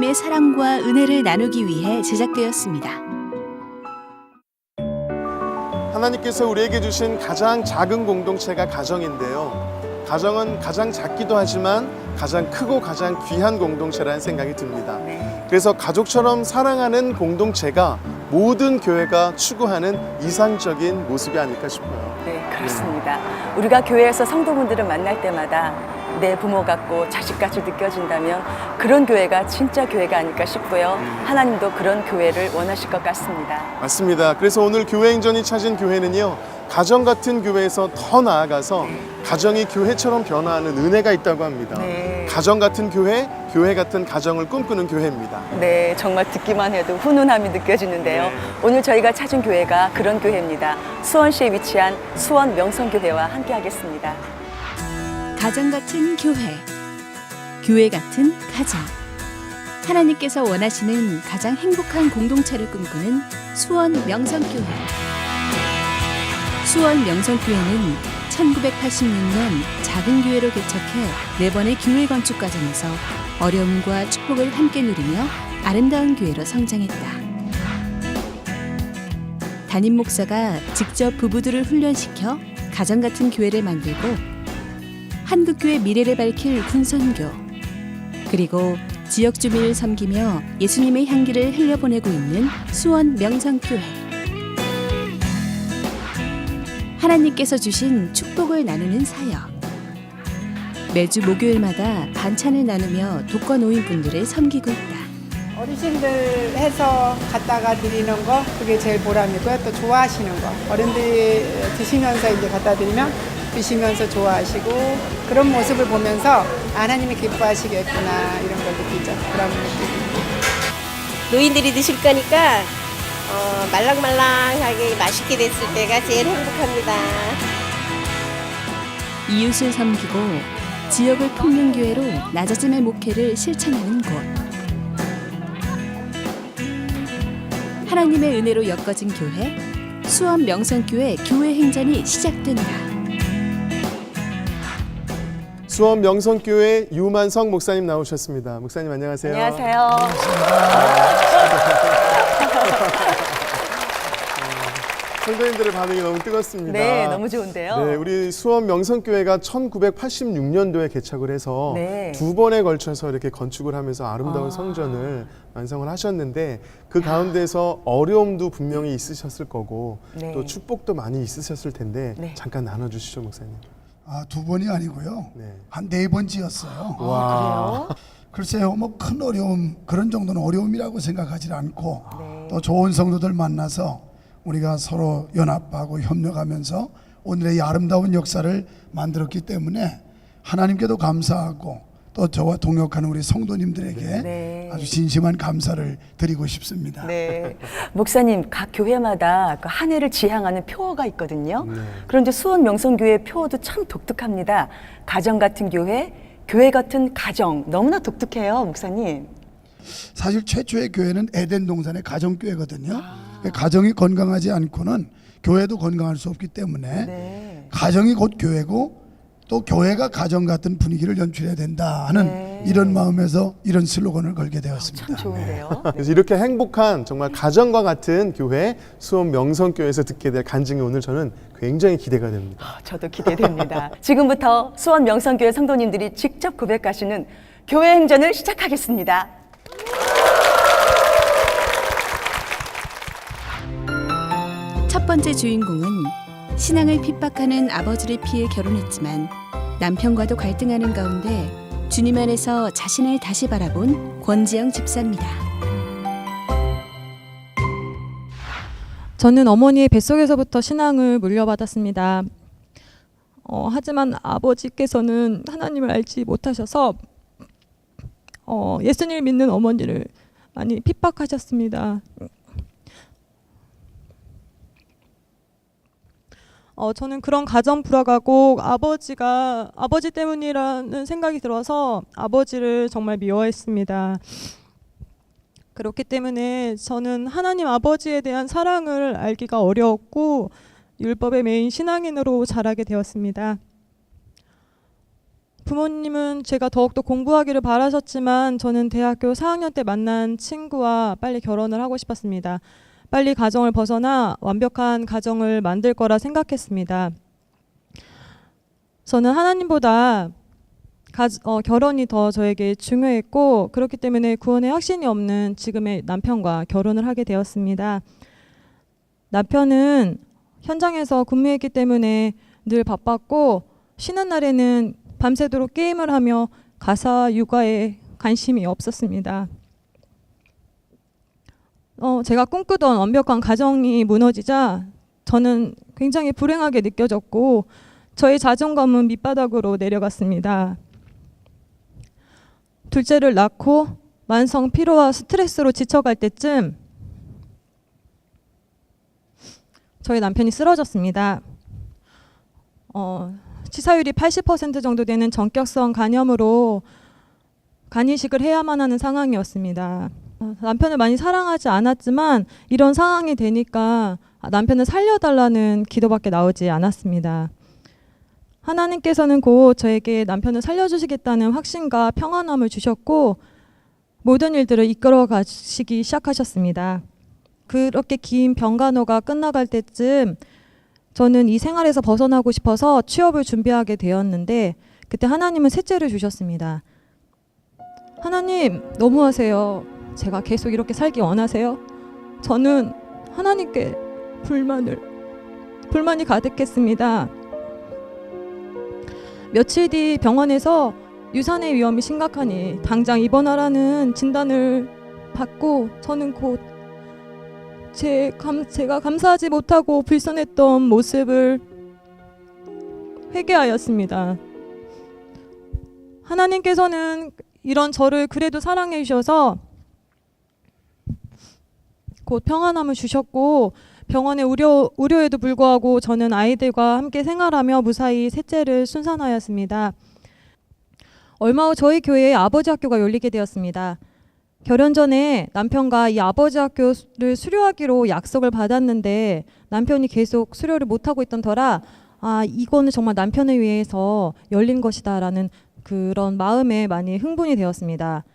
하나님의 사랑과 은혜를 나누기 위해 제작되었습니다. 하나님께서 우리에게 주신 가장 작은 공동체가 가정인데요. 가정은 가장 작기도 하지만 가장 크고 가장 귀한 공동체라는 생각이 듭니다. 그래서 가족처럼 사랑하는 공동체가 모든 교회가 추구하는 이상적인 모습이 아닐까 싶어요. 네, 그렇습니다. 우리가 교회에서 성도분들을 만날 때마다 내 부모 같고 자식같이 느껴진다면 그런 교회가 진짜 교회가 아닐까 싶고요. 하나님도 그런 교회를 원하실 것 같습니다. 맞습니다. 그래서 오늘 교회 행전이 찾은 교회는요, 가정 같은 교회에서 더 나아가서 가정이 교회처럼 변화하는 은혜가 있다고 합니다. 네. 가정 같은 교회, 교회 같은 가정을 꿈꾸는 교회입니다. 네, 정말 듣기만 해도 훈훈함이 느껴지는데요. 네. 오늘 저희가 찾은 교회가 그런 교회입니다. 수원시에 위치한 수원 명성교회와 함께 하겠습니다. 가정 같은 교회, 교회 같은 가정. 하나님께서 원하시는 가장 행복한 공동체를 꿈꾸는 수원 명성교회. 수원 명성교회는 1986년 작은 교회로 개척해 4번의 교회 건축 과정에서 어려움과 축복을 함께 누리며 아름다운 교회로 성장했다. 담임 목사가 직접 부부들을 훈련시켜 가정 같은 교회를 만들고 한국교회 미래를 밝힐 군선교, 그리고 지역 주민을 섬기며 예수님의 향기를 흘려보내고 있는 수원 명성교회. 하나님께서 주신 축복을 나누는 사역. 매주 목요일마다 반찬을 나누며 독거 노인분들을 섬기고 있다. 어르신들 해서 갖다가 드리는 거 그게 제일 보람이고요. 또 좋아하시는 거 어른들이 드시면서 이제 갖다 드리면 드시면서 좋아하시고 그런 모습을 보면서 하나님이 기뻐하시겠구나 이런 걸 느끼죠. 보람을 느끼고. 노인들이 드실 거니까 말랑말랑하게 맛있게 됐을 때가 제일 행복합니다. 이웃을 섬기고 지역을 품는 교회로 낮아짐의 목회를 실천하는 곳. 하나님의 은혜로 엮어진 교회, 수원 명성교회 교회 행전이 시작된다. 수원 명성교회 유만성 목사님 나오셨습니다. 목사님 안녕하세요. 안녕하세요. 성도님들의 반응이 너무 뜨겁습니다. 네, 너무 좋은데요. 네, 우리 수원 명성교회가 1986년도에 개척을 해서 네. 2번에 걸쳐서 이렇게 건축을 하면서 아름다운 성전을 완성을 하셨는데 그 가운데서 어려움도 분명히 있으셨을 거고 네. 또 축복도 많이 있으셨을 텐데 네. 잠깐 나눠주시죠, 목사님. 아, 2번이 아니고요. 네. 한 4번 지었어요. 와. 글쎄요, 뭐 큰 어려움, 그런 정도는 어려움이라고 생각하지 않고 네. 또 좋은 성도들 만나서 우리가 서로 연합하고 협력하면서 오늘의 이 아름다운 역사를 만들었기 때문에 하나님께도 감사하고 또 저와 동역하는 우리 성도님들에게 네. 아주 진심한 감사를 드리고 싶습니다. 네. 목사님, 각 교회마다 그 한 해를 지향하는 표어가 있거든요. 네. 그런데 수원 명성교회 표어도 참 독특합니다. 가정 같은 교회, 교회 같은 가정. 너무나 독특해요, 목사님. 사실 최초의 교회는 에덴 동산의 가정교회거든요. 가정이 건강하지 않고는 교회도 건강할 수 없기 때문에 네. 가정이 곧 교회고 또 교회가 가정 같은 분위기를 연출해야 된다 하는 네. 이런 마음에서 이런 슬로건을 걸게 되었습니다. 참 좋은데요. 그래서 이렇게 행복한 정말 가정과 같은 교회 수원 명성교회에서 듣게 될 간증이 오늘 저는 굉장히 기대가 됩니다. 저도 기대됩니다. 지금부터 수원 명성교회 성도님들이 직접 고백하시는 교회 행전을 시작하겠습니다. 첫 번째 주인공은 신앙을 핍박하는 아버지를 피해 결혼했지만 남편과도 갈등하는 가운데 주님 안에서 자신을 다시 바라본 권지영 집사입니다. 저는 어머니의 뱃속에서부터 신앙을 물려받았습니다. 하지만 아버지께서는 하나님을 알지 못하셔서 예수님을 믿는 어머니를 많이 핍박하셨습니다. 저는 그런 가정 불화가고 아버지 때문이라는 생각이 들어서 아버지를 정말 미워했습니다. 그렇기 때문에 저는 하나님 아버지에 대한 사랑을 알기가 어려웠고 율법에 매인 신앙인으로 자라게 되었습니다. 부모님은 제가 더욱더 공부하기를 바라셨지만 저는 대학교 4학년 때 만난 친구와 빨리 결혼을 하고 싶었습니다. 빨리 가정을 벗어나 완벽한 가정을 만들 거라 생각했습니다. 저는 하나님보다 결혼이 더 저에게 중요했고 그렇기 때문에 구원의 확신이 없는 지금의 남편과 결혼을 하게 되었습니다. 남편은 현장에서 근무했기 때문에 늘 바빴고 쉬는 날에는 밤새도록 게임을 하며 가사 육아에 관심이 없었습니다. 제가 꿈꾸던 완벽한 가정이 무너지자 저는 굉장히 불행하게 느껴졌고 저의 자존감은 밑바닥으로 내려갔습니다. 둘째를 낳고 만성 피로와 스트레스로 지쳐갈 때쯤 저희 남편이 쓰러졌습니다. 치사율이 80% 정도 되는 전격성 간염으로 간이식을 해야만 하는 상황이었습니다. 남편을 많이 사랑하지 않았지만 이런 상황이 되니까 남편을 살려달라는 기도밖에 나오지 않았습니다. 하나님께서는 곧 저에게 남편을 살려주시겠다는 확신과 평안함을 주셨고 모든 일들을 이끌어 가시기 시작하셨습니다. 그렇게 긴 병간호가 끝나갈 때쯤 저는 이 생활에서 벗어나고 싶어서 취업을 준비하게 되었는데 그때 하나님은 셋째를 주셨습니다. 하나님 너무하세요. 제가 계속 이렇게 살기 원하세요? 저는 하나님께 불만이 가득했습니다. 며칠 뒤 병원에서 유산의 위험이 심각하니 당장 입원하라는 진단을 받고 저는 곧 제가 감사하지 못하고 불선했던 모습을 회개하였습니다. 하나님께서는 이런 저를 그래도 사랑해 주셔서 곧 평안함을 주셨고 병원의 우려에도 불구하고 저는 아이들과 함께 생활하며 무사히 셋째를 순산하였습니다. 얼마 후 저희 교회에 아버지 학교가 열리게 되었습니다. 결혼 전에 남편과 이 아버지 학교를 수료하기로 약속을 받았는데 남편이 계속 수료를 못하고 있던 터라 이거는 정말 남편을 위해서 열린 것이다라는 그런 마음에 많이 흥분이 되었습니다.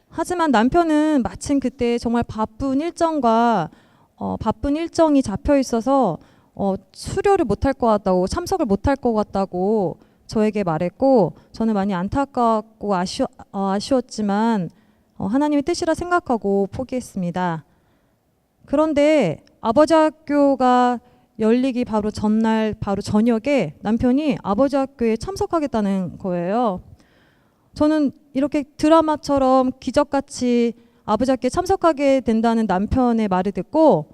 하지만 남편은 마침 그때 정말 바쁜 일정이 잡혀 있어서 수료를 못할 것 같다고 참석을 못할 것 같다고 저에게 말했고 저는 많이 안타깝고 아쉬웠지만 하나님의 뜻이라 생각하고 포기했습니다. 그런데 아버지 학교가 열리기 바로 전날 바로 저녁에 남편이 아버지 학교에 참석하겠다는 거예요. 저는 이렇게 드라마처럼 기적같이 아버지 학교에 참석하게 된다는 남편의 말을 듣고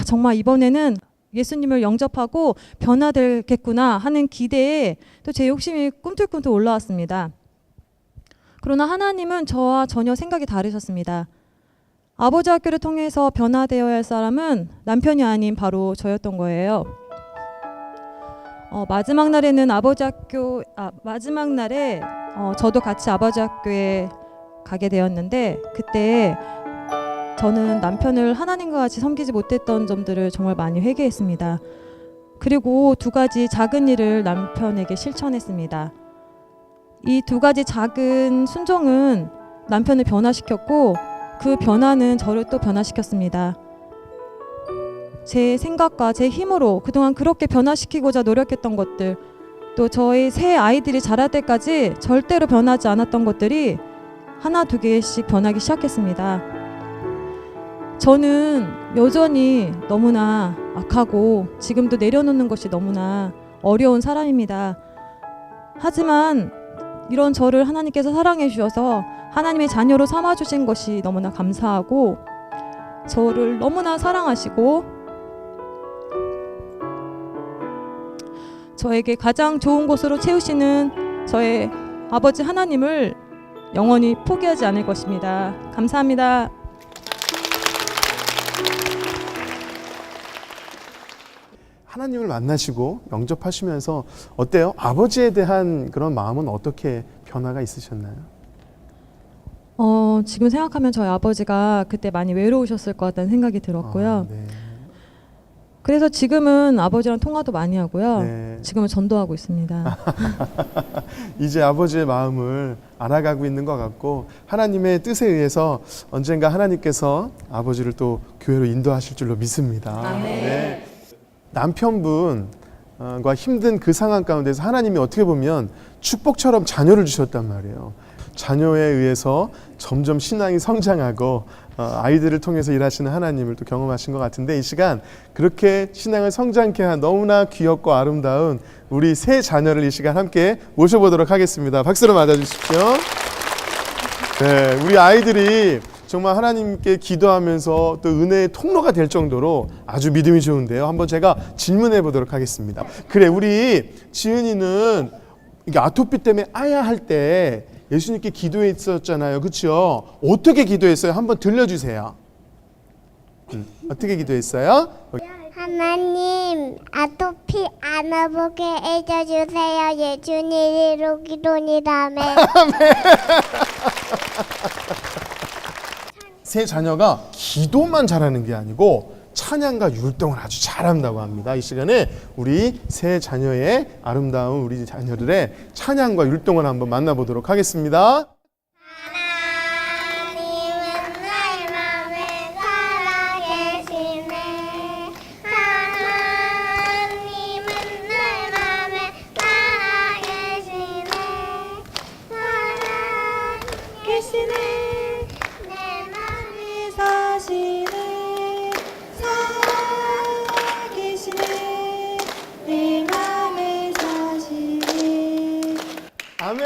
정말 이번에는 예수님을 영접하고 변화되겠구나 하는 기대에 또 제 욕심이 꿈틀꿈틀 올라왔습니다. 그러나 하나님은 저와 전혀 생각이 다르셨습니다. 아버지 학교를 통해서 변화되어야 할 사람은 남편이 아닌 바로 저였던 거예요. 마지막 날에 저도 같이 아버지 학교에 가게 되었는데 그때 저는 남편을 하나님과 같이 섬기지 못했던 점들을 정말 많이 회개했습니다. 그리고 2가지 작은 일을 남편에게 실천했습니다. 이 2가지 작은 순종은 남편을 변화시켰고 그 변화는 저를 또 변화시켰습니다. 제 생각과 제 힘으로 그동안 그렇게 변화시키고자 노력했던 것들, 또 저희 새 아이들이 자랄 때까지 절대로 변하지 않았던 것들이 1-2개씩 변하기 시작했습니다. 저는 여전히 너무나 악하고 지금도 내려놓는 것이 너무나 어려운 사람입니다. 하지만 이런 저를 하나님께서 사랑해 주셔서 하나님의 자녀로 삼아주신 것이 너무나 감사하고 저를 너무나 사랑하시고 저에게 가장 좋은 곳으로 채우시는 저의 아버지 하나님을 영원히 포기하지 않을 것입니다. 감사합니다. 하나님을 만나시고 영접하시면서 어때요? 아버지에 대한 그런 마음은 어떻게 변화가 있으셨나요? 지금 생각하면 저희 아버지가 그때 많이 외로우셨을 것 같다는 생각이 들었고요. 네. 그래서 지금은 아버지랑 통화도 많이 하고요. 네. 지금은 전도하고 있습니다. 이제 아버지의 마음을 알아가고 있는 것 같고 하나님의 뜻에 의해서 언젠가 하나님께서 아버지를 또 교회로 인도하실 줄로 믿습니다. 네. 남편분과 힘든 그 상황 가운데서 하나님이 어떻게 보면 축복처럼 자녀를 주셨단 말이에요. 자녀에 의해서 점점 신앙이 성장하고 아이들을 통해서 일하시는 하나님을 또 경험하신 것 같은데, 이 시간 그렇게 신앙을 성장케 한 너무나 귀엽고 아름다운 우리 세 자녀를 이 시간 함께 모셔보도록 하겠습니다. 박수로 맞아주십시오. 네, 우리 아이들이 정말 하나님께 기도하면서 또 은혜의 통로가 될 정도로 아주 믿음이 좋은데요. 한번 제가 질문해 보도록 하겠습니다. 그래, 우리 지은이는 이게 아토피 때문에 아야 할 때 예수님께 기도했었잖아요. 그렇죠? 어떻게 기도했어요? 한번 들려주세요. 어떻게 기도했어요? 하나님, 아토피 안 와보게 해줘주세요. 예수님 이로 기도니다며. 세 자녀가 기도만 잘하는 게 아니고 찬양과 율동을 아주 잘한다고 합니다. 이 시간에 우리 세 자녀의 아름다운 우리 자녀들의 찬양과 율동을 한번 만나보도록 하겠습니다. 하나님은 내 맘을 살아계시네. 하나님은 내 맘을 살아계시네. 살아계시네. 내 맘에 사시네. 살아계시네. 내 맘에 사시네. 아멘.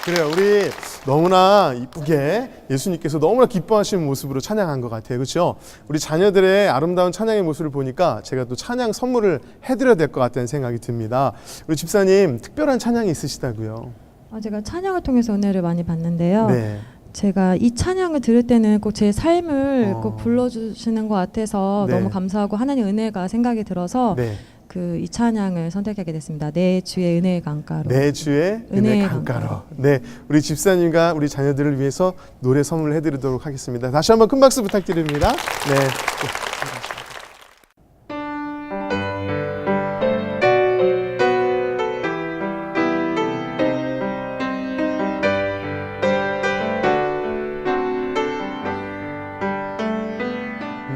그래요. 우리 너무나 이쁘게 예수님께서 너무나 기뻐하시는 모습으로 찬양한 것 같아요. 그렇죠? 우리 자녀들의 아름다운 찬양의 모습을 보니까 제가 또 찬양 선물을 해드려야 될 것 같다는 생각이 듭니다. 우리 집사님 특별한 찬양이 있으시다고요? 제가 찬양을 통해서 은혜를 많이 받는데요. 네. 제가 이 찬양을 들을 때는 꼭 제 삶을 어. 꼭 불러주시는 것 같아서 네. 너무 감사하고 하나님 은혜가 생각이 들어서 네. 이 찬양을 선택하게 됐습니다. 내 주의 은혜의 강가로. 내 주의 은혜 은혜의 강가로. 강가로. 네, 우리 집사님과 우리 자녀들을 위해서 노래 선물을 해드리도록 하겠습니다. 다시 한번 큰 박수 부탁드립니다. 네.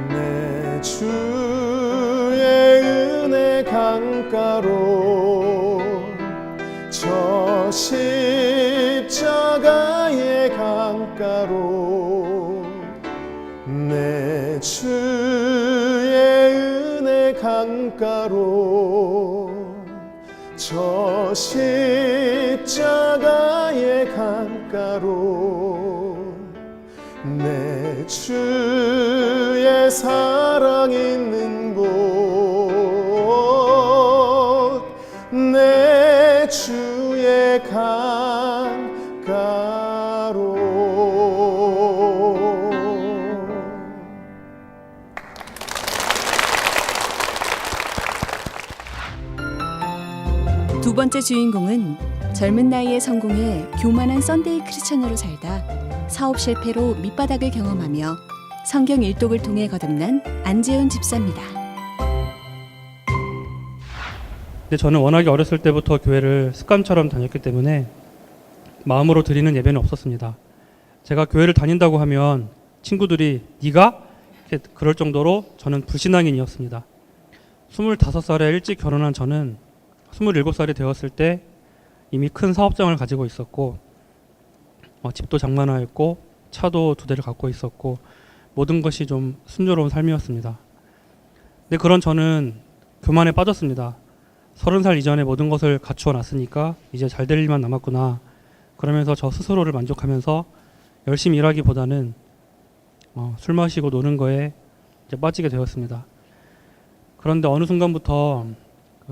내 주의 은혜 강가로 저 십자가의 강가로 내 주의 은혜 강가로 저 십자가의 강가로 내 주의 사랑 있는 곳 내 주의 강가로. 두 번째 주인공은 젊은 나이에 성공해 교만한 썬데이 크리스천으로 살다 사업 실패로 밑바닥을 경험하며 성경 일독을 통해 거듭난 안재훈 집사입니다. 근데 저는 워낙에 어렸을 때부터 교회를 습관처럼 다녔기 때문에 마음으로 드리는 예배는 없었습니다. 제가 교회를 다닌다고 하면 친구들이 네가? 이렇게 그럴 정도로 저는 불신앙인이었습니다. 25살에 일찍 결혼한 저는 27살이 되었을 때 이미 큰 사업장을 가지고 있었고 집도 장만하였고 차도 2대를 갖고 있었고 모든 것이 좀 순조로운 삶이었습니다. 근데 그런 저는 교만에 빠졌습니다. 30살 이전에 모든 것을 갖추어 놨으니까 이제 잘 될 일만 남았구나. 그러면서 저 스스로를 만족하면서 열심히 일하기보다는 술 마시고 노는 거에 이제 빠지게 되었습니다. 그런데 어느 순간부터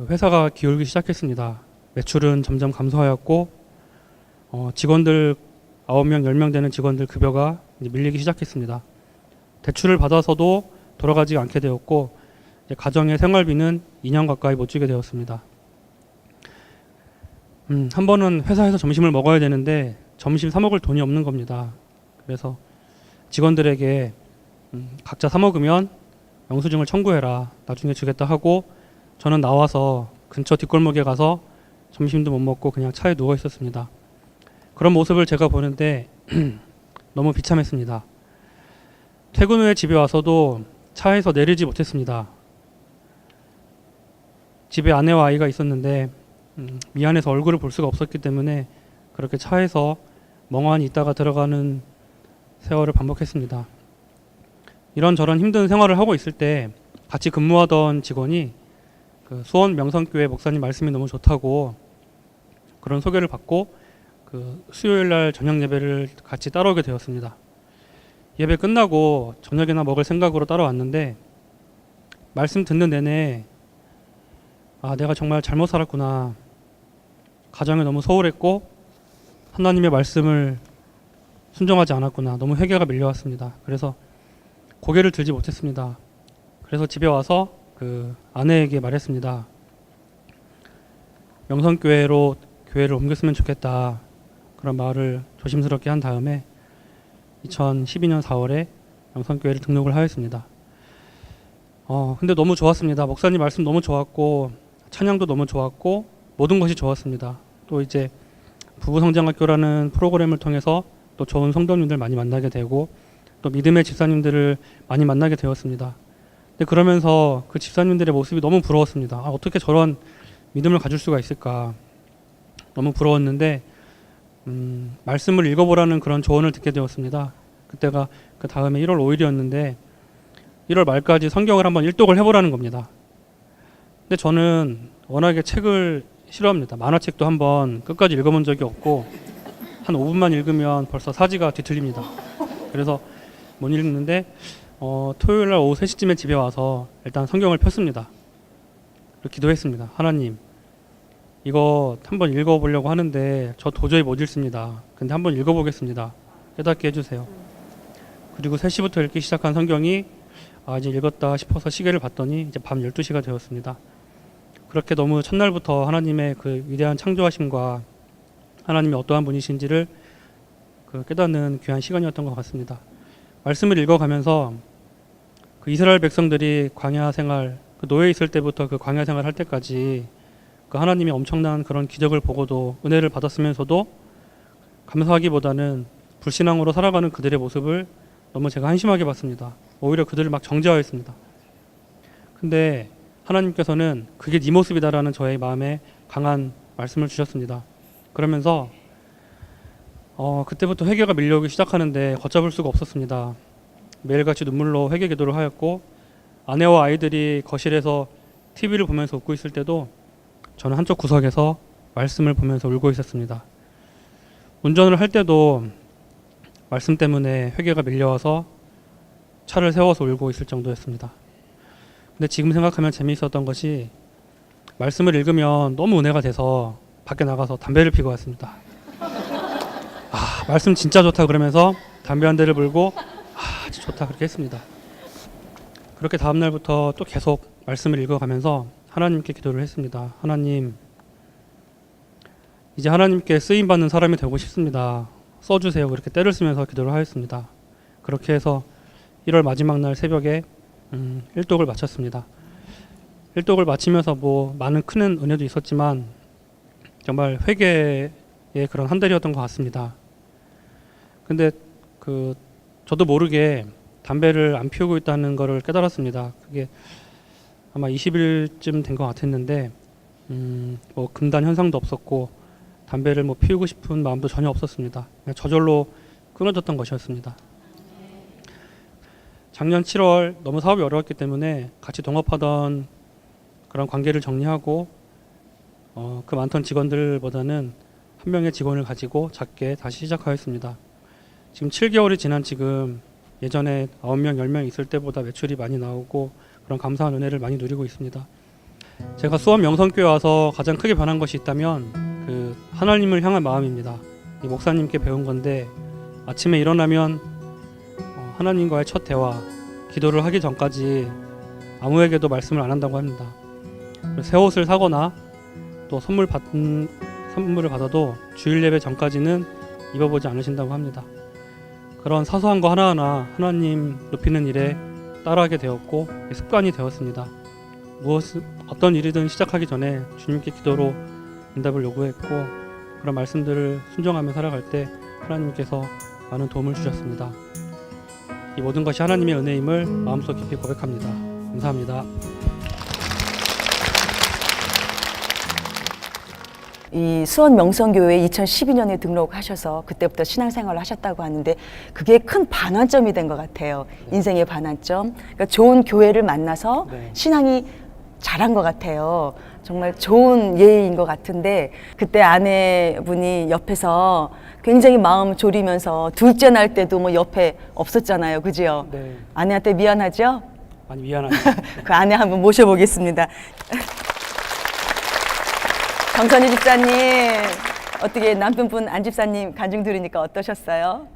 회사가 기울기 시작했습니다. 매출은 점점 감소하였고 직원들 9명, 10명 되는 직원들 급여가 이제 밀리기 시작했습니다. 대출을 받아서도 돌아가지 않게 되었고 이제 가정의 생활비는 2년 가까이 못 주게 되었습니다. 한 번은 회사에서 점심을 먹어야 되는데 점심 사 먹을 돈이 없는 겁니다. 그래서 직원들에게 각자 사 먹으면 영수증을 청구해라. 나중에 주겠다 하고 저는 나와서 근처 뒷골목에 가서 점심도 못 먹고 그냥 차에 누워 있었습니다. 그런 모습을 제가 보는데 너무 비참했습니다. 퇴근 후에 집에 와서도 차에서 내리지 못했습니다. 집에 아내와 아이가 있었는데 미안해서 얼굴을 볼 수가 없었기 때문에 그렇게 차에서 멍하니 있다가 들어가는 세월을 반복했습니다. 이런저런 힘든 생활을 하고 있을 때 같이 근무하던 직원이 그 수원 명성교회 목사님 말씀이 너무 좋다고 그런 소개를 받고 그 수요일 날 저녁 예배를 같이 따라오게 되었습니다. 예배 끝나고 저녁이나 먹을 생각으로 따라왔는데 말씀 듣는 내내 아, 내가 정말 잘못 살았구나. 가정에 너무 소홀했고 하나님의 말씀을 순종하지 않았구나. 너무 회개가 밀려왔습니다. 그래서 고개를 들지 못했습니다. 그래서 집에 와서 그 아내에게 말했습니다. 명성교회로 교회를 옮겼으면 좋겠다. 그런 말을 조심스럽게 한 다음에 2012년 4월에 명성교회를 등록을 하였습니다. 근데 너무 좋았습니다. 목사님 말씀 너무 좋았고 찬양도 너무 좋았고 모든 것이 좋았습니다. 또 이제 부부성장학교라는 프로그램을 통해서 또 좋은 성도님들 많이 만나게 되고 또 믿음의 집사님들을 많이 만나게 되었습니다. 근데 그러면서 그 집사님들의 모습이 너무 부러웠습니다. 아, 어떻게 저런 믿음을 가질 수가 있을까? 너무 부러웠는데 말씀을 읽어보라는 그런 조언을 듣게 되었습니다. 그때가 그 다음에 1월 5일이었는데 1월 말까지 성경을 한번 일독을 해보라는 겁니다. 근데 저는 워낙에 책을 싫어합니다. 만화책도 한번 끝까지 읽어본 적이 없고 한 5분만 읽으면 벌써 사지가 뒤틀립니다. 그래서 못 읽는데 토요일날 오후 3시쯤에 집에 와서 일단 성경을 폈습니다. 그리고 기도했습니다. 하나님, 이거 한번 읽어보려고 하는데 저 도저히 못 읽습니다. 근데 한번 읽어보겠습니다. 깨닫게 해주세요. 그리고 3시부터 읽기 시작한 성경이 이제 읽었다 싶어서 시계를 봤더니 이제 밤 12시가 되었습니다. 그렇게 너무 첫날부터 하나님의 그 위대한 창조하심과 하나님이 어떠한 분이신지를 그 깨닫는 귀한 시간이었던 것 같습니다. 말씀을 읽어가면서 그 이스라엘 백성들이 광야 생활, 그 노예 있을 때부터 그 광야 생활 할 때까지 그 하나님이 엄청난 그런 기적을 보고도 은혜를 받았으면서도 감사하기보다는 불신앙으로 살아가는 그들의 모습을 너무 제가 한심하게 봤습니다. 오히려 그들을 막 정죄하였습니다. 근데 하나님께서는 그게 네 모습이다라는 저의 마음에 강한 말씀을 주셨습니다. 그러면서 그때부터 회개가 밀려오기 시작하는데 걷잡을 수가 없었습니다. 매일같이 눈물로 회개 기도를 하였고 아내와 아이들이 거실에서 TV를 보면서 웃고 있을 때도 저는 한쪽 구석에서 말씀을 보면서 울고 있었습니다. 운전을 할 때도 말씀 때문에 회개가 밀려와서 차를 세워서 울고 있을 정도였습니다. 근데 지금 생각하면 재미있었던 것이 말씀을 읽으면 너무 은혜가 돼서 밖에 나가서 담배를 피고 왔습니다. 말씀 진짜 좋다 그러면서 담배 한 대를 불고 진짜 좋다 그렇게 했습니다. 그렇게 다음 날부터 또 계속 말씀을 읽어가면서 하나님께 기도를 했습니다. 하나님, 이제 하나님께 쓰임받는 사람이 되고 싶습니다. 써주세요. 그렇게 때를 쓰면서 기도를 하였습니다. 그렇게 해서 1월 마지막 날 새벽에 일독을 마쳤습니다. 일독을 마치면서 뭐 많은 큰 은혜도 있었지만 정말 회개의 그런 한 달이었던 것 같습니다. 근데 저도 모르게 담배를 안 피우고 있다는 것을 깨달았습니다. 그게 아마 20일쯤 된 것 같았는데 뭐 금단 현상도 없었고 담배를 뭐 피우고 싶은 마음도 전혀 없었습니다. 그냥 저절로 끊어졌던 것이었습니다. 작년 7월 너무 사업이 어려웠기 때문에 같이 동업하던 그런 관계를 정리하고 그 많던 직원들보다는 한 명의 직원을 가지고 작게 다시 시작하였습니다. 지금 7개월이 지난 지금 예전에 9명, 10명 있을 때보다 매출이 많이 나오고 그런 감사한 은혜를 많이 누리고 있습니다. 제가 수원 명성교회 와서 가장 크게 변한 것이 있다면 그 하나님을 향한 마음입니다. 이 목사님께 배운 건데 아침에 일어나면 하나님과의 첫 대화, 기도를 하기 전까지 아무에게도 말씀을 안 한다고 합니다. 새 옷을 사거나 또 선물을 받아도 주일 예배 전까지는 입어보지 않으신다고 합니다. 그런 사소한 거 하나하나 하나님 높이는 일에 따라하게 되었고 습관이 되었습니다. 어떤 일이든 시작하기 전에 주님께 기도로 응답을 요구했고 그런 말씀들을 순종하며 살아갈 때 하나님께서 많은 도움을 주셨습니다. 이 모든 것이 하나님의 은혜임을 마음속 깊이 고백합니다. 감사합니다. 이 수원 명성교회에 2012년에 등록하셔서 그때부터 신앙생활을 하셨다고 하는데 그게 큰 반환점이 된 것 같아요. 인생의 반환점. 그러니까 좋은 교회를 만나서 신앙이 자란 것 같아요. 정말 좋은 예인 것 같은데 그때 아내분이 옆에서 굉장히 마음 졸이면서 둘째 날 때도 뭐 옆에 없었잖아요. 그죠? 네. 아내한테 미안하죠? 많이 미안합니다. 그 아내 한번 모셔보겠습니다. 정선희 집사님, 어떻게 남편분 안 집사님 간증 들으니까 어떠셨어요?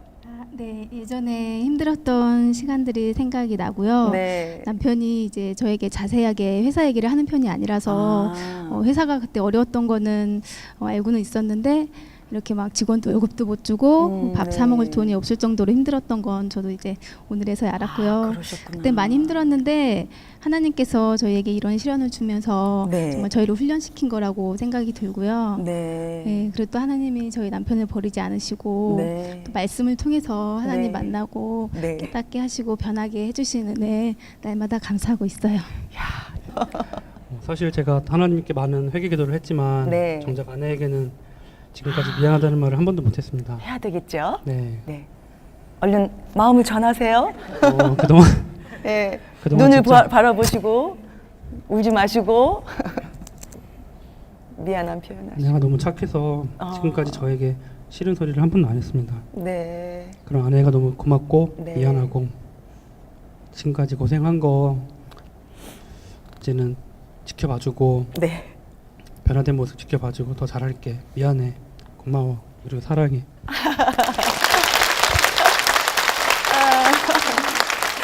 네, 예전에 힘들었던 시간들이 생각이 나고요. 네. 남편이 이제 저에게 자세하게 회사 얘기를 하는 편이 아니라서 회사가 그때 어려웠던 거는 알고는 있었는데 이렇게 막 직원도 월급도 못 주고 밥 사 먹을 돈이 없을 정도로 힘들었던 건 저도 이제 오늘에서야 알았고요. 그때 많이 힘들었는데 하나님께서 저희에게 이런 시련을 주면서 정말 저희를 훈련시킨 거라고 생각이 들고요. 네, 그리고 또 하나님이 저희 남편을 버리지 않으시고 또 말씀을 통해서 하나님 만나고 깨닫게 하시고 변하게 해주시는 은혜 날마다 감사하고 있어요. 사실 제가 하나님께 많은 회개 기도를 했지만 정작 아내에게는 지금까지 미안하다는 말을 한 번도 못했습니다. 해야 되겠죠? 네. 얼른 마음을 전하세요. 그동안 네. 그동안 눈을 진짜 바라보시고 울지 마시고 미안한 표현하시고. 내가 너무 착해서 지금까지 저에게 싫은 소리를 한 번도 안 했습니다. 네. 그런 아내가 너무 고맙고 미안하고 지금까지 고생한 거 이제는 지켜봐주고 변화된 모습 지켜봐주고 더 잘할게. 미안해. 고마워. 그리고 사랑해.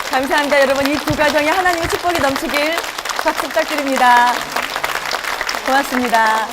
감사합니다. 여러분 이 두 가정에 하나님의 축복이 넘치길 박수 부탁드립니다. 고맙습니다.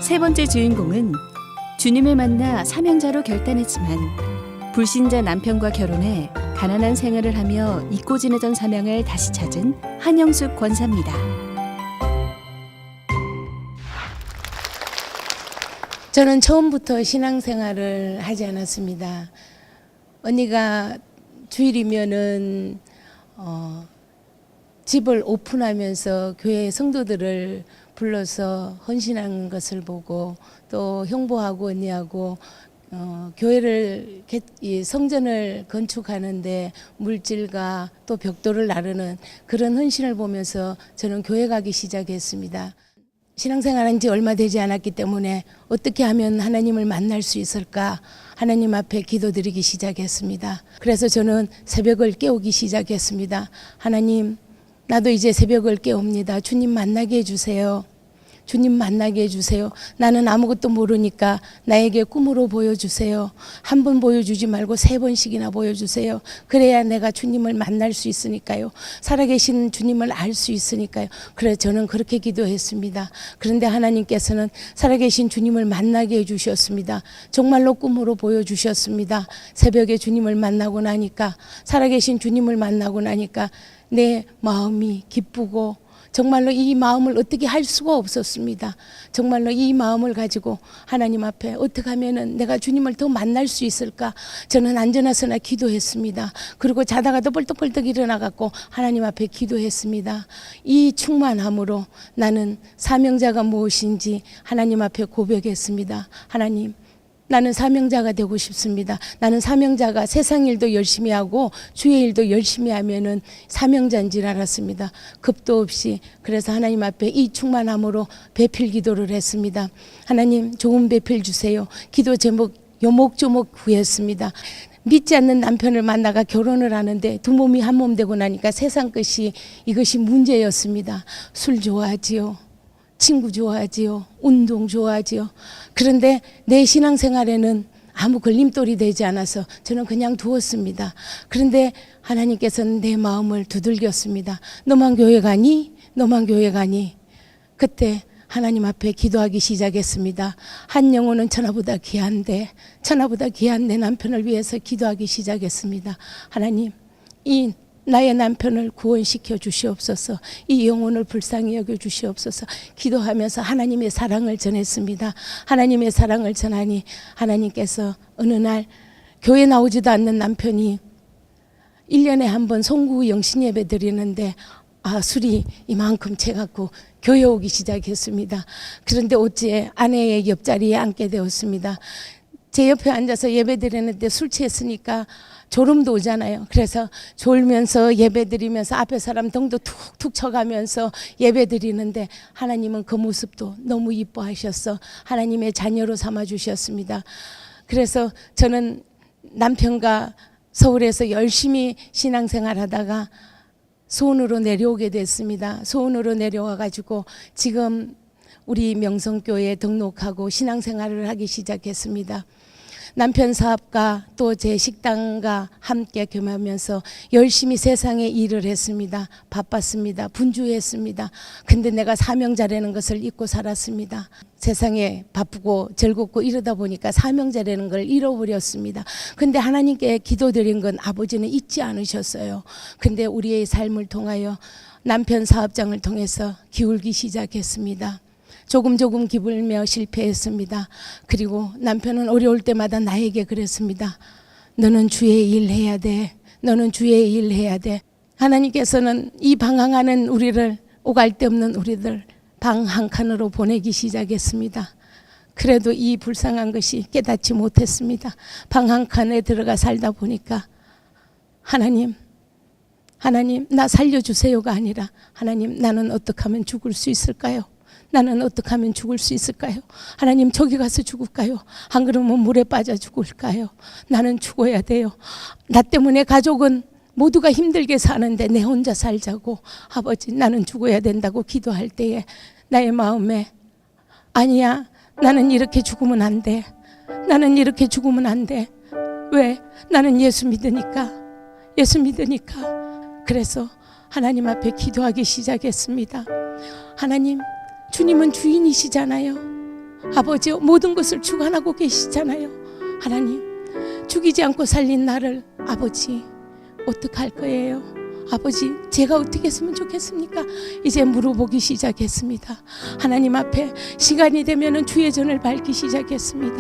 세 번째 주인공은 주님을 만나 사명자로 결단했지만 불신자 남편과 결혼해 가난한 생활을 하며 잊고 지내던 사명을 다시 찾은 한영숙 권사입니다. 저는 처음부터 신앙생활을 하지 않았습니다. 언니가 주일이면은 집을 오픈하면서 교회 성도들을 불러서 헌신하는 것을 보고 또 형부하고 언니하고 교회를 성전을 건축하는데 물질과 또 벽돌을 나르는 그런 헌신을 보면서 저는 교회 가기 시작했습니다. 신앙생활한 지 얼마 되지 않았기 때문에 어떻게 하면 하나님을 만날 수 있을까 하나님 앞에 기도드리기 시작했습니다. 그래서 저는 새벽을 깨우기 시작했습니다. 하나님, 나도 이제 새벽을 깨웁니다. 주님 만나게 해주세요. 주님 만나게 해주세요. 나는 아무것도 모르니까 나에게 꿈으로 보여주세요. 한 번 보여주지 말고 3번씩이나 보여주세요. 그래야 내가 주님을 만날 수 있으니까요. 살아계신 주님을 알 수 있으니까요. 그래서 저는 그렇게 기도했습니다. 그런데 하나님께서는 살아계신 주님을 만나게 해주셨습니다. 정말로 꿈으로 보여주셨습니다. 새벽에 주님을 만나고 나니까, 살아계신 주님을 만나고 나니까 내 마음이 기쁘고 정말로 이 마음을 어떻게 할 수가 없었습니다. 정말로 이 마음을 가지고 하나님 앞에 어떻게 하면은 내가 주님을 더 만날 수 있을까? 저는 앉아나서나 기도했습니다. 그리고 자다가도 벌떡벌떡 일어나갖고 하나님 앞에 기도했습니다. 이 충만함으로 나는 사명자가 무엇인지 하나님 앞에 고백했습니다. 하나님, 나는 사명자가 되고 싶습니다. 나는 사명자가 세상 일도 열심히 하고 주의 일도 열심히 하면은 사명자인 줄 알았습니다. 겁도 없이. 그래서 하나님 앞에 이 충만함으로 배필 기도를 했습니다. 하나님, 좋은 배필 주세요. 기도 제목 요목조목 구했습니다. 믿지 않는 남편을 만나가 결혼을 하는데 두 몸이 한 몸 되고 나니까 세상 것이 이것이 문제였습니다. 술 좋아하지요. 친구 좋아하지요. 운동 좋아하지요. 그런데 내 신앙생활에는 아무 걸림돌이 되지 않아서 저는 그냥 두었습니다. 그런데 하나님께서는 내 마음을 두들겼습니다. 너만 교회 가니? 너만 교회 가니? 그때 하나님 앞에 기도하기 시작했습니다. 한 영혼은 천하보다 귀한데, 천하보다 귀한 내 남편을 위해서 기도하기 시작했습니다. 하나님, 이 나의 남편을 구원시켜 주시옵소서. 이 영혼을 불쌍히 여겨 주시옵소서. 기도하면서 하나님의 사랑을 전했습니다. 하나님의 사랑을 전하니 하나님께서 어느 날 교회 나오지도 않는 남편이 1년에 한 번 송구 영신 예배 드리는데 술이 이만큼 채갖고 교회 오기 시작했습니다. 그런데 어찌 아내의 옆자리에 앉게 되었습니다. 제 옆에 앉아서 예배 드리는데 술 취했으니까 졸음도 오잖아요. 그래서 졸면서 예배 드리면서 앞에 사람 등도 툭툭 쳐가면서 예배 드리는데 하나님은 그 모습도 너무 이뻐하셔서 하나님의 자녀로 삼아주셨습니다. 그래서 저는 남편과 서울에서 열심히 신앙생활 하다가 수원으로 내려오게 됐습니다. 수원으로 내려와가지고 지금 우리 명성교회에 등록하고 신앙생활을 하기 시작했습니다. 남편 사업과 또 제 식당과 함께 겸하면서 열심히 세상에 일을 했습니다. 바빴습니다. 분주했습니다. 근데 내가 사명자라는 것을 잊고 살았습니다. 세상에 바쁘고 즐겁고 이러다 보니까 사명자라는 걸 잃어버렸습니다. 근데 하나님께 기도드린 건 아버지는 잊지 않으셨어요. 근데 우리의 삶을 통하여 남편 사업장을 통해서 기울기 시작했습니다. 조금 기울며 실패했습니다. 그리고 남편은 어려울 때마다 나에게 그랬습니다. 너는 주의 일 해야 돼. 너는 주의 일 해야 돼. 하나님께서는 이 방황하는 우리를, 오갈 데 없는 우리들 방 한 칸으로 보내기 시작했습니다. 그래도 이 불쌍한 것이 깨닫지 못했습니다. 방 한 칸에 들어가 살다 보니까 하나님 나 살려주세요가 아니라 하나님, 나는 어떻게 하면 죽을 수 있을까요? 나는 어떻게 하면 죽을 수 있을까요? 하나님, 저기 가서 죽을까요? 안 그러면 물에 빠져 죽을까요? 나는 죽어야 돼요. 나 때문에 가족은 모두가 힘들게 사는데 내 혼자 살자고, 아버지 나는 죽어야 된다고 기도할 때에 나의 마음에 아니야, 나는 이렇게 죽으면 안 돼. 나는 이렇게 죽으면 안 돼. 왜? 나는 예수 믿으니까. 그래서 하나님 앞에 기도하기 시작했습니다. 하나님, 주님은 주인이시잖아요. 아버지, 모든 것을 주관하고 계시잖아요. 하나님, 죽이지 않고 살린 나를 아버지 어떻게 할 거예요? 아버지, 제가 어떻게 했으면 좋겠습니까? 이제 물어보기 시작했습니다. 하나님 앞에 시간이 되면 주의 전을 밟기 시작했습니다.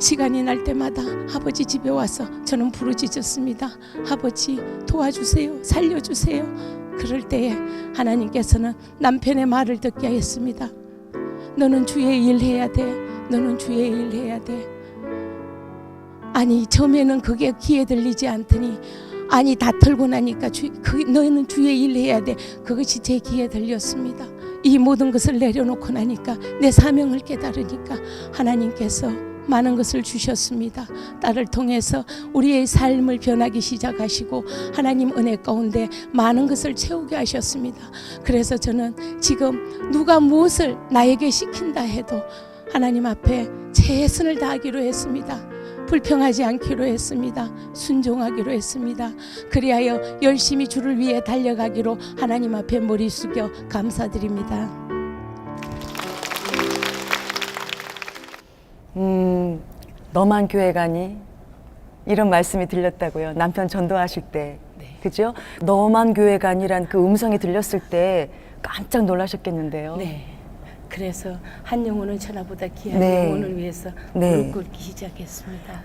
시간이 날 때마다 아버지 집에 와서 저는 부르짖었습니다. 아버지, 도와주세요. 살려주세요. 그럴 때에 하나님께서는 남편의 말을 듣게 했습니다. 너는 주의 일 해야 돼. 너는 주의 일 해야 돼. 아니, 처음에는 그게 귀에 들리지 않더니 아니, 다 털고 나니까 너는 주의 일 해야 돼. 그것이 제 귀에 들렸습니다. 이 모든 것을 내려놓고 나니까, 내 사명을 깨달으니까 하나님께서 많은 것을 주셨습니다. 딸을 통해서 우리의 삶을 변하기 시작하시고 하나님 은혜 가운데 많은 것을 채우게 하셨습니다. 그래서 저는 지금 누가 무엇을 나에게 시킨다 해도 하나님 앞에 최선을 다하기로 했습니다. 불평하지 않기로 했습니다. 순종하기로 했습니다. 그리하여 열심히 주를 위해 달려가기로 하나님 앞에 머리 숙여 감사드립니다. 너만 교회 가니? 이런 말씀이 들렸다고요. 남편 전도하실 때. 네. 그죠? 너만 교회 가니란 그 음성이 들렸을 때 깜짝 놀라셨겠는데요. 네. 그래서 한 영혼은 천하보다 귀한 네. 영혼을 위해서 네. 무릎 꿇기 시작했습니다.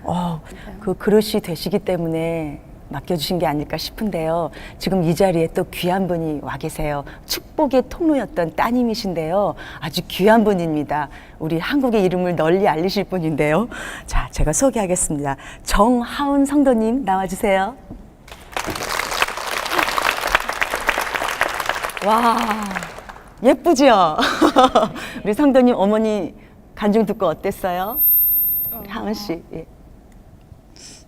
그 그릇이 되시기 때문에 맡겨주신 게 아닐까 싶은데요. 지금 이 자리에 또 귀한 분이 와 계세요. 축복의 통로였던 따님이신데요. 아주 귀한 분입니다. 우리 한국의 이름을 널리 알리실 분인데요. 자, 제가 소개하겠습니다. 정하은 성도님 나와주세요. 와, 예쁘죠? 우리 성도님 어머니 간증 듣고 어땠어요? 하은 씨. 예.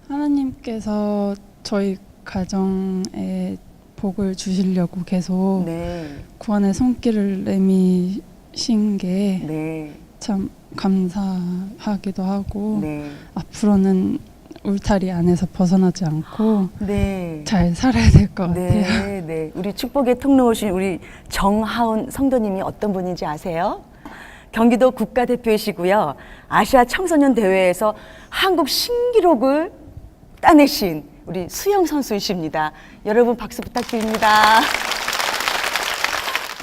하나님께서 저희 가정에 복을 주시려고 계속 네. 구원의 손길을 내미신 게 네. 참 감사하기도 하고 네. 앞으로는 울타리 안에서 벗어나지 않고 네. 잘 살아야 될 것 같아요. 네, 네. 우리 축복의 통로 오신 우리 정하은 성도님이 어떤 분인지 아세요? 경기도 국가대표이시고요. 아시아 청소년 대회에서 한국 신기록을 따내신 우리 수영 선수이십니다. 여러분 박수 부탁드립니다.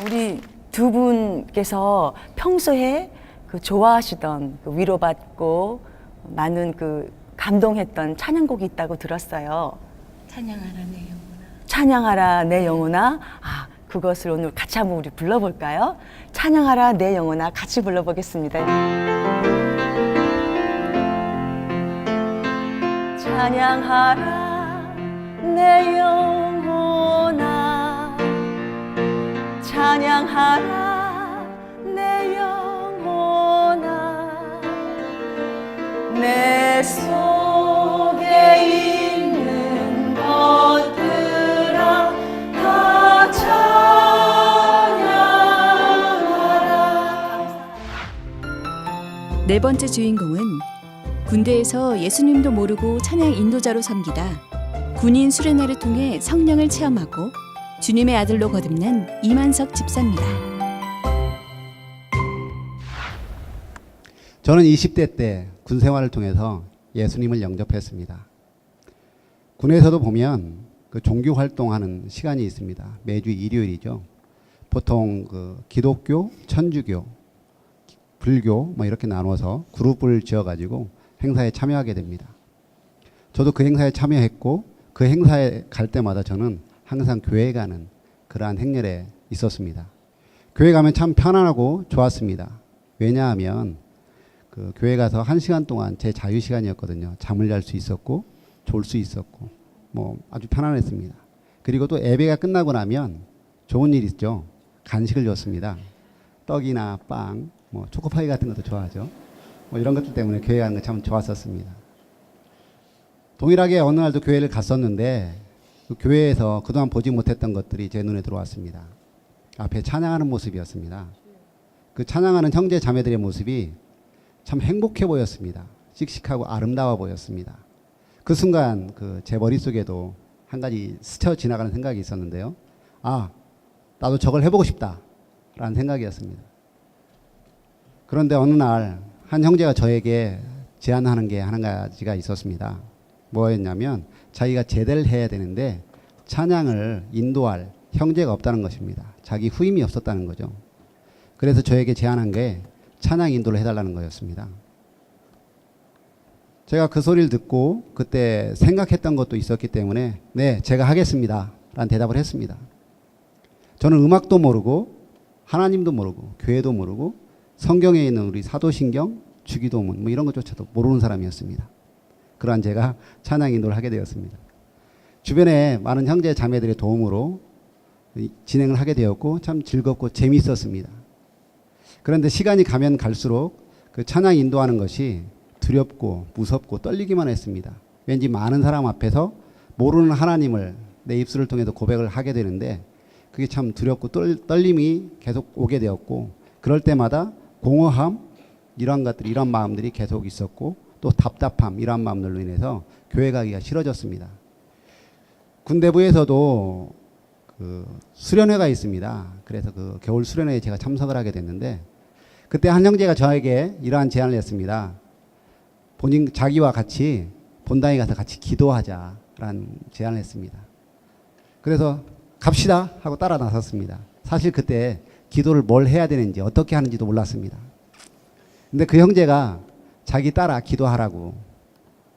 우리 두 분께서 평소에 그 좋아하시던 그 위로받고 많은 그 감동했던 찬양곡이 있다고 들었어요. 찬양하라 내 영혼아. 찬양하라 내 영혼아. 아, 그것을 오늘 같이 한번 우리 불러볼까요? 찬양하라 내 영혼아 같이 불러보겠습니다. 찬양하라 내 영혼아 찬양하라 내 영혼아 내 속에 있는 것들아 다 찬양하라. 네 번째 주인공은 군대에서 예수님도 모르고 찬양 인도자로 섬기다 군인 수련회를 통해 성령을 체험하고 주님의 아들로 거듭난 이만석 집사입니다. 저는 20대 때 군 생활을 통해서 예수님을 영접했습니다. 군에서도 보면 그 종교 활동하는 시간이 있습니다. 매주 일요일이죠. 보통 그 기독교, 천주교, 불교 뭐 이렇게 나눠서 그룹을 지어가지고 행사에 참여하게 됩니다. 저도 그 행사에 참여했고 그 행사에 갈 때마다 저는 항상 교회 가는 그러한 행렬에 있었습니다. 교회 가면 참 편안하고 좋았습니다. 왜냐하면 그 교회 가서 1시간 동안 제 자유 시간이었거든요. 잠을 잘 수 있었고 졸 수 있었고 뭐 아주 편안했습니다. 그리고 또 예배가 끝나고 나면 좋은 일 있죠. 간식을 줬습니다. 떡이나 빵, 뭐 초코파이 같은 것도 좋아하죠. 뭐 이런 것들 때문에 교회 가는 거 참 좋았었습니다. 동일하게 어느 날도 교회를 갔었는데 그 교회에서 그동안 보지 못했던 것들이 제 눈에 들어왔습니다. 앞에 찬양하는 모습이었습니다. 그 찬양하는 형제 자매들의 모습이 참 행복해 보였습니다. 씩씩하고 아름다워 보였습니다. 그 순간 그 제 머릿속에도 한 가지 스쳐 지나가는 생각이 있었는데요. 아, 나도 저걸 해보고 싶다라는 생각이었습니다. 그런데 어느 날 한 형제가 저에게 제안하는 게 한 가지가 있었습니다. 뭐였냐면 자기가 제대를 해야 되는데 찬양을 인도할 형제가 없다는 것입니다. 자기 후임이 없었다는 거죠. 그래서 저에게 제안한 게 찬양 인도를 해달라는 거였습니다. 제가 그 소리를 듣고 그때 생각했던 것도 있었기 때문에 네, 제가 하겠습니다 라는 대답을 했습니다. 저는 음악도 모르고 하나님도 모르고 교회도 모르고 성경에 있는 우리 사도신경, 주기도문 뭐 이런 것조차도 모르는 사람이었습니다. 그러한 제가 찬양 인도를 하게 되었습니다. 주변에 많은 형제 자매들의 도움으로 진행을 하게 되었고 참 즐겁고 재미있었습니다. 그런데 시간이 가면 갈수록 그 찬양 인도하는 것이 두렵고 무섭고 떨리기만 했습니다. 왠지 많은 사람 앞에서 모르는 하나님을 내 입술을 통해서 고백을 하게 되는데 그게 참 두렵고 떨림이 계속 오게 되었고 그럴 때마다 공허함 이런 것들 이런 마음들이 계속 있었고 또 답답함 이런 마음들로 인해서 교회 가기가 싫어졌습니다. 군대부에서도 그 수련회가 있습니다. 그래서 그 겨울 수련회에 제가 참석을 하게 됐는데 그때 한 형제가 저에게 이러한 제안을 했습니다. 본인 자기와 같이 본당에 가서 같이 기도하자라는 제안을 했습니다. 그래서 갑시다 하고 따라 나섰습니다. 사실 그때 기도를 뭘 해야 되는지 어떻게 하는지도 몰랐습니다. 근데 그 형제가 자기 따라 기도하라고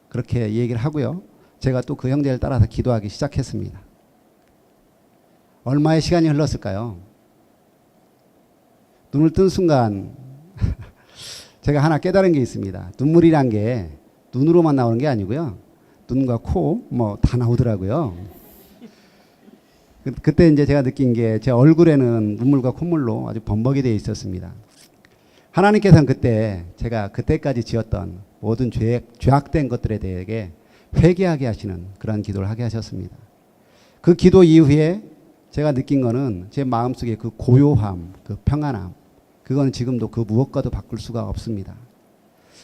그렇게 얘기를 하고요. 제가 또 그 형제를 따라서 기도하기 시작했습니다. 얼마의 시간이 흘렀을까요? 눈을 뜬 순간 제가 하나 깨달은 게 있습니다. 눈물이란 게 눈으로만 나오는 게 아니고요. 눈과 코 뭐 다 나오더라고요. 그때 이제 제가 느낀 게 제 얼굴에는 눈물과 콧물로 아주 범벅이 되어 있었습니다. 하나님께서는 그때 제가 그때까지 지었던 모든 죄악된 것들에 대해 회개하게 하시는 그런 기도를 하게 하셨습니다. 그 기도 이후에 제가 느낀 거는 제 마음속에 그 고요함, 그 평안함, 그건 지금도 그 무엇과도 바꿀 수가 없습니다.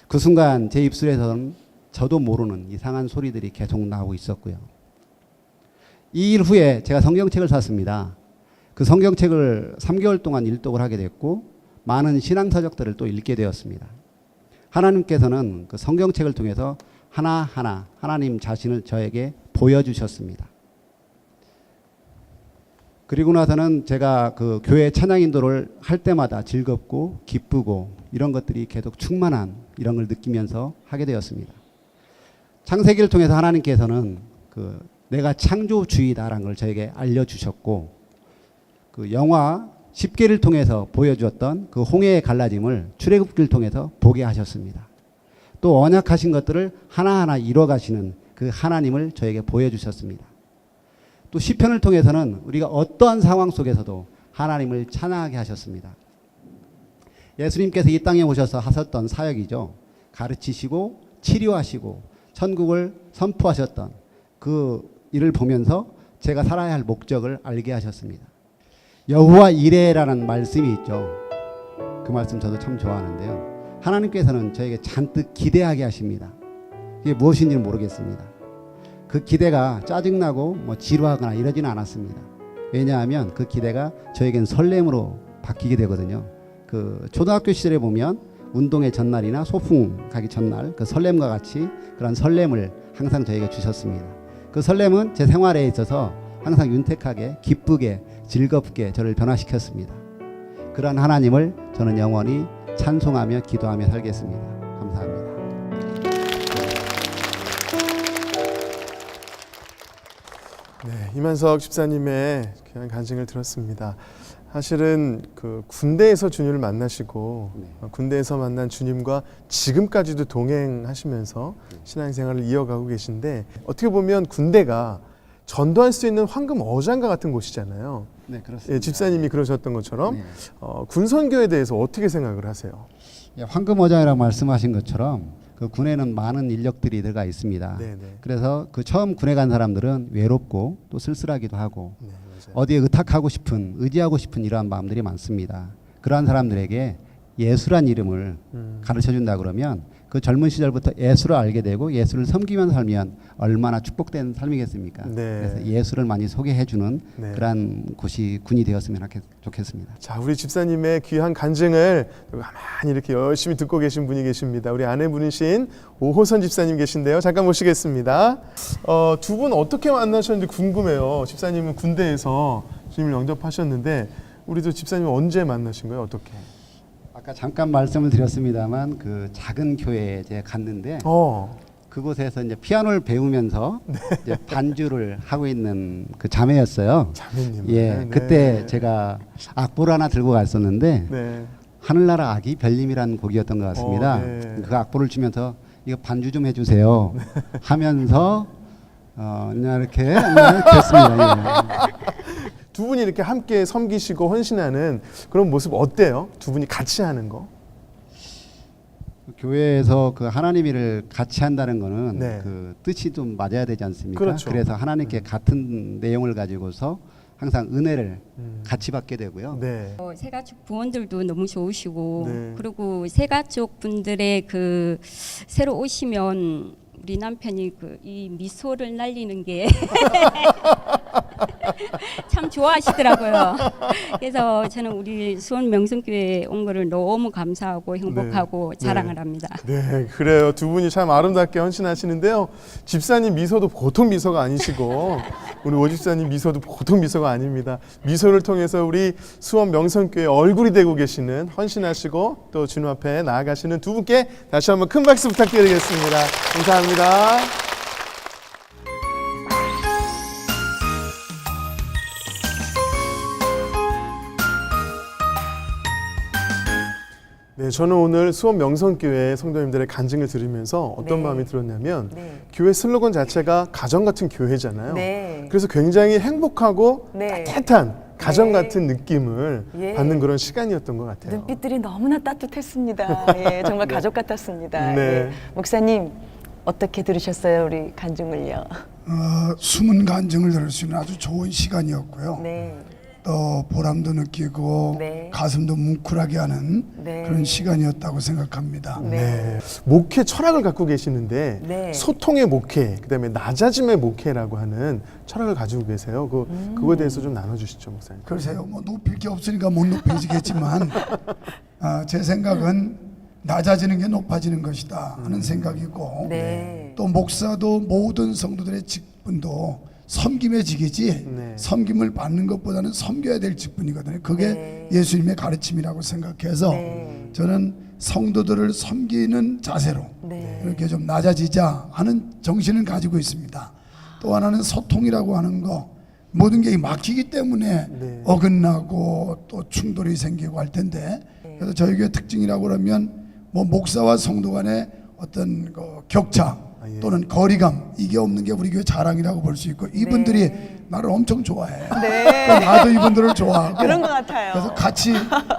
그 순간 제 입술에서는 저도 모르는 이상한 소리들이 계속 나오고 있었고요. 이 일 후에 제가 성경책을 샀습니다. 그 성경책을 3개월 동안 일독을 하게 됐고 많은 신앙서적들을 또 읽게 되었습니다. 하나님께서는 그 성경책을 통해서 하나하나 하나님 자신을 저에게 보여주셨습니다. 그리고 나서는 제가 그 교회 찬양 인도를 할 때마다 즐겁고 기쁘고 이런 것들이 계속 충만한 이런 걸 느끼면서 하게 되었습니다. 창세기를 통해서 하나님께서는 그 내가 창조주의다라는 걸 저에게 알려주셨고 그 영화 10개를 통해서 보여주었던 그 홍해의 갈라짐을 출애굽기를 통해서 보게 하셨습니다. 또 언약하신 것들을 하나하나 이뤄가시는 그 하나님을 저에게 보여주셨습니다. 또 시편을 통해서는 우리가 어떠한 상황 속에서도 하나님을 찬양하게 하셨습니다. 예수님께서 이 땅에 오셔서 하셨던 사역이죠. 가르치시고 치료하시고 천국을 선포하셨던 그 일을 보면서 제가 살아야 할 목적을 알게 하셨습니다. 여호와 이레라는 말씀이 있죠. 그 말씀 저도 참 좋아하는데요. 하나님께서는 저에게 잔뜩 기대하게 하십니다. 이게 무엇인지는 모르겠습니다. 그 기대가 짜증나고 뭐 지루하거나 이러지는 않았습니다. 왜냐하면 그 기대가 저에겐 설렘으로 바뀌게 되거든요. 그 초등학교 시절에 보면 운동회 전날이나 소풍 가기 전날 그 설렘과 같이 그런 설렘을 항상 저에게 주셨습니다. 그 설렘은 제 생활에 있어서 항상 윤택하게 기쁘게 즐겁게 저를 변화시켰습니다. 그러한 하나님을 저는 영원히 찬송하며 기도하며 살겠습니다. 감사합니다. 네, 이만석 집사님의 귀한 간증을 들었습니다. 사실은 그 군대에서 주님을 만나시고 군대에서 만난 주님과 지금까지도 동행하시면서 신앙생활을 이어가고 계신데 어떻게 보면 군대가 전도할 수 있는 황금 어장과 같은 곳이잖아요. 네, 그렇습니다. 예, 집사님이 그러셨던 것처럼 군선교에 대해서 어떻게 생각을 하세요? 예, 황금 어장이라고 말씀하신 것처럼 그 군에는 많은 인력들이 들어가 있습니다. 네네. 그래서 그 처음 군에 간 사람들은 외롭고 또 쓸쓸하기도 하고 네, 어디에 의탁하고 싶은 의지하고 싶은 이러한 마음들이 많습니다. 그러한 사람들에게 예수란 이름을 가르쳐 준다 그러면 그 젊은 시절부터 예수를 알게 되고 예수를 섬기면서 살면 얼마나 축복된 삶이겠습니까? 네. 그래서 예수를 많이 소개해 주는 네. 그러한 곳이 군이 되었으면 좋겠습니다. 자, 우리 집사님의 귀한 간증을 가만히 이렇게 열심히 듣고 계신 분이 계십니다. 우리 아내분이신 오호선 집사님 계신데요. 잠깐 모시겠습니다. 두 분 어떻게 만나셨는지 궁금해요. 집사님은 군대에서 주님을 영접하셨는데 우리도 집사님 언제 만나신 거예요? 어떻게? 아까 잠깐 말씀을 드렸습니다만 그 작은 교회에 제가 갔는데 그곳에서 이제 피아노를 배우면서 이제 반주를 하고 있는 그 자매였어요. 자매님. 예, 네. 그때 제가 악보를 하나 들고 갔었는데 네. 하늘나라 아기 별님이라는 곡이었던 것 같습니다. 네. 그 악보를 주면서 이거 반주 좀 해주세요 하면서 이렇게 됐습니다. 예. 두 분이 이렇게 함께 섬기시고 헌신하는 그런 모습 어때요? 두 분이 같이 하는 거? 교회에서 그 하나님 일을 같이 한다는 거는 네. 그 뜻이 좀 맞아야 되지 않습니까? 그렇죠. 그래서 하나님께 같은 내용을 가지고서 항상 은혜를 같이 받게 되고요. 네. 새가족 부원들도 너무 좋으시고 네. 그리고 새가족 분들의 그 새로 오시면 우리 남편이 그 이 미소를 날리는 게 참 좋아하시더라고요. 그래서 저는 우리 수원 명성교회에 온 거를 너무 감사하고 행복하고 네. 자랑을 네. 합니다. 네, 그래요. 두 분이 참 아름답게 헌신하시는데요. 집사님 미소도 보통 미소가 아니시고 우리 오 집사님 미소도 보통 미소가 아닙니다. 미소를 통해서 우리 수원 명성교회 얼굴이 되고 계시는 헌신하시고 또 주님 앞에 나아가시는 두 분께 다시 한번 큰 박수 부탁드리겠습니다. 감사합니다. 네, 저는 오늘 수원 명성교회 성도님들의 간증을 들으면서 어떤 네. 마음이 들었냐면 네. 교회 슬로건 자체가 가정 같은 교회잖아요. 네. 그래서 굉장히 행복하고 네. 따뜻한 가정 네. 같은 느낌을 예. 받는 그런 시간이었던 것 같아요. 눈빛들이 너무나 따뜻했습니다. 예, 정말 네. 가족 같았습니다. 네. 예. 목사님 어떻게 들으셨어요, 우리 간증을요? 숨은 간증을 들을 수 있는 아주 좋은 시간이었고요. 네. 또 보람도 느끼고 네. 가슴도 뭉클하게 하는 네. 그런 시간이었다고 생각합니다. 네. 목회 철학을 갖고 계시는데 네. 소통의 목회, 그다음에 낮아짐의 목회라고 하는 철학을 가지고 계세요. 그거에 대해서 좀 나눠주시죠, 목사님. 글쎄요, 뭐 높일 게 없으니까 못 높여지겠지만 제 생각은 낮아지는 게 높아지는 것이다 하는 생각이고 네. 또 목사도 모든 성도들의 직분도 섬김의 직이지 네. 섬김을 받는 것보다는 섬겨야 될 직분이거든요. 그게 네. 예수님의 가르침이라고 생각해서 네. 저는 성도들을 섬기는 자세로 네. 이렇게 좀 낮아지자 하는 정신을 가지고 있습니다. 또 하나는 소통이라고 하는 거 모든 게 막히기 때문에 네. 어긋나고 또 충돌이 생기고 할 텐데 그래서 저희 교회 특징이라고 그러면 뭐 목사와 성도 간의 어떤 그 격차 예. 또는 거리감 이게 없는 게 우리 교회 자랑이라고 볼 수 있고 이분들이 나를 엄청 좋아해. 네. 나도 이분들을 좋아하고 그런 것 같아요. 그래서 같이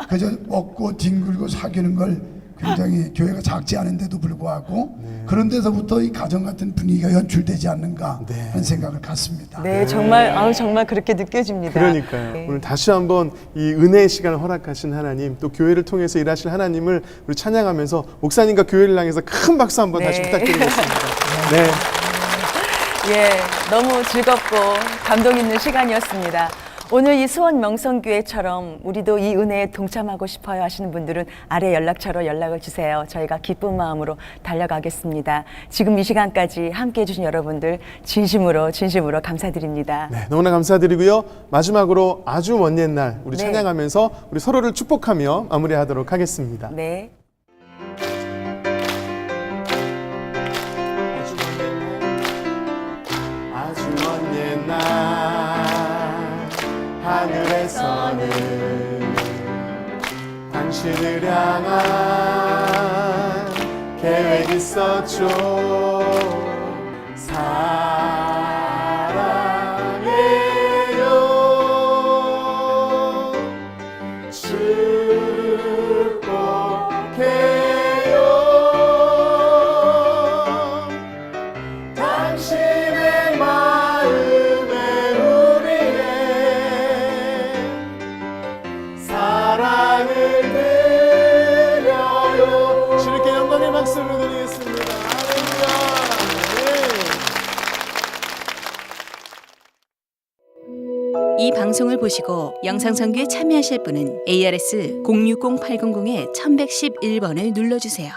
그저 먹고 뒹굴고 사귀는 걸 굉장히 교회가 작지 않은데도 불구하고 그런 데서부터 이 가정 같은 분위기가 연출되지 않는가 하는 생각을 갖습니다. 네, 정말 그렇게 느껴집니다. 그러니까요. 네. 오늘 다시 한번 이 은혜의 시간을 허락하신 하나님, 또 교회를 통해서 일하실 하나님을 우리 찬양하면서 목사님과 교회를 향해서 큰 박수 한번 다시 네. 부탁드리겠습니다. 네. 예, 너무 즐겁고 감동 있는 시간이었습니다. 오늘 이 수원 명성교회처럼 우리도 이 은혜에 동참하고 싶어요 하시는 분들은 아래 연락처로 연락을 주세요. 저희가 기쁜 마음으로 달려가겠습니다. 지금 이 시간까지 함께해 주신 여러분들 진심으로 감사드립니다. 네, 너무나 감사드리고요. 마지막으로 아주 먼 옛날 우리 네. 찬양하면서 우리 서로를 축복하며 마무리하도록 하겠습니다. 네. 아주 먼 옛날 하늘에서는 당신을 향한 계획 있었죠. 사랑해요. 축복해요. 당신의 마음에 우리의 사랑을 드려요. 주님께 영광의 박수를 드리겠습니다. 할렐루야. 이 방송을 보시고 영상선교에 참여하실 분은 ARS 060-800-1111번을 눌러주세요.